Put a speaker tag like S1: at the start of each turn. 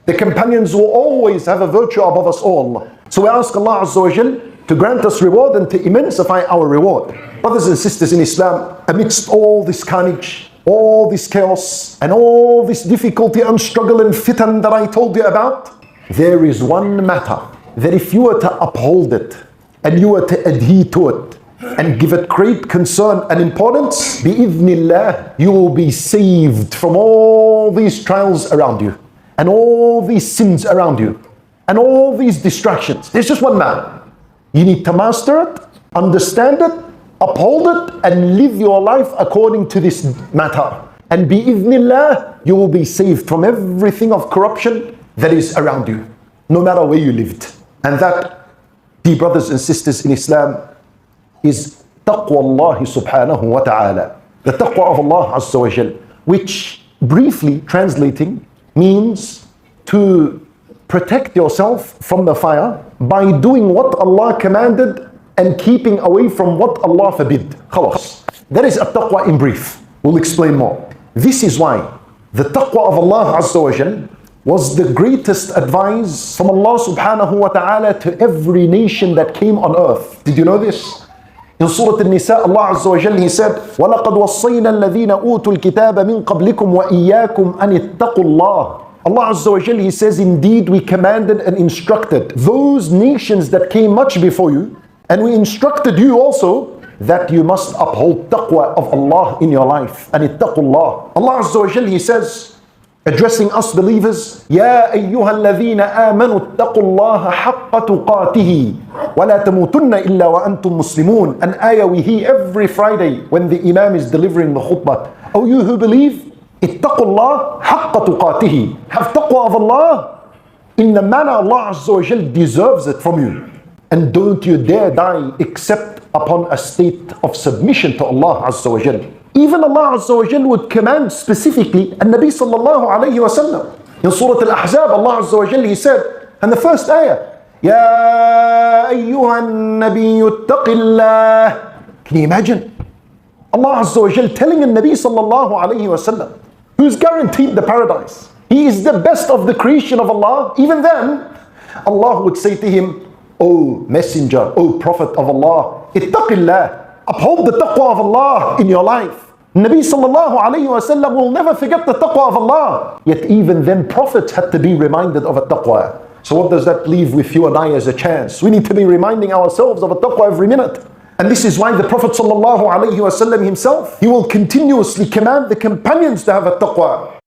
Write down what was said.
S1: The companions will always have a virtue above us all. So we ask Allah Azza wa Jal to grant us reward and to immensify our reward. Brothers and sisters in Islam, amidst all this carnage, all this chaos, and all this difficulty and struggle and fitan that I told you about, there is one matter that if you were to uphold it, and you were to adhere to it, and give it great concern and importance, bi-idhnillah, you will be saved from all these trials around you, and all these sins around you, and all these distractions. There's just one matter. You need to master it, understand it, uphold it, and live your life according to this matter. And bi-idhnillah, you will be saved from everything of corruption that is around you, no matter where you lived. And that, dear brothers and sisters in Islam, is Taqwah Allah subhanahu wa ta'ala. The Taqwah of Allah Azza wa Jal, which briefly translating means to protect yourself from the fire by doing what Allah commanded and keeping away from what Allah forbid. Khalas. That is a taqwa in brief. We'll explain more. This is why the taqwa of Allah Azza wa Jal was the greatest advice from Allah subhanahu wa ta'ala to every nation that came on earth. Did you know this? In Surah An-Nisa, Allah Azza wa Jal, He said, وَلَقَدْ وَصَّيْنَا الَّذِينَ أُوتُوا الْكِتَابَ مِنْ قَبْلِكُمْ وَإِيَّاكُمْ أَنِ اتَّقُوا اللَّهِ. Allah Azza wa Jal, He says, indeed we commanded and instructed those nations that came much before you, and we instructed you also that you must uphold taqwa of Allah in your life. And ittaqullah. Allah Azza wa Jal, He says, addressing us believers, يَا أَيُّهَا الَّذِينَ آمَنُوا اتَّقُوا اللَّهَ حَقَّ تُقَاتِهِ وَلَا تَمُوتُنَّ إِلَّا وَأَنْتُمْ مُسْلِمُونَ. An ayah we hear every Friday when the Imam is delivering the khutbah. O you who believe, ittaqullah haqqa tuqatihi. Have taqwa of Allah in the manner Allah Azza wa Jal deserves it from you. And don't you dare die except upon a state of submission to Allah Azza wa Jal. Even Allah Azza wa Jal would command specifically An-Nabi sallallahu alayhi wa sallam. In Surah Al-Ahzab, Allah Azza wa Jal, He said, and the first ayah, يَا أَيُّهَا النَّبِيُّ اتَّقِ اللَّهِ. Can you imagine? Allah Azza wa Jal telling An-Nabi sallallahu alayhi wa sallam, who's guaranteed the paradise. He is the best of the creation of Allah. Even then, Allah would say to him, O messenger, O prophet of Allah, ittaqillah, uphold the taqwa of Allah in your life. Nabi sallallahu alayhi wa sallam will never forget the taqwa of Allah. Yet even then prophets had to be reminded of a taqwa. So what does that leave with you and I as a chance? We need to be reminding ourselves of a taqwa every minute. And this is why the Prophet sallallahu alayhi wa sallam himself, he will continuously command the companions to have a taqwa.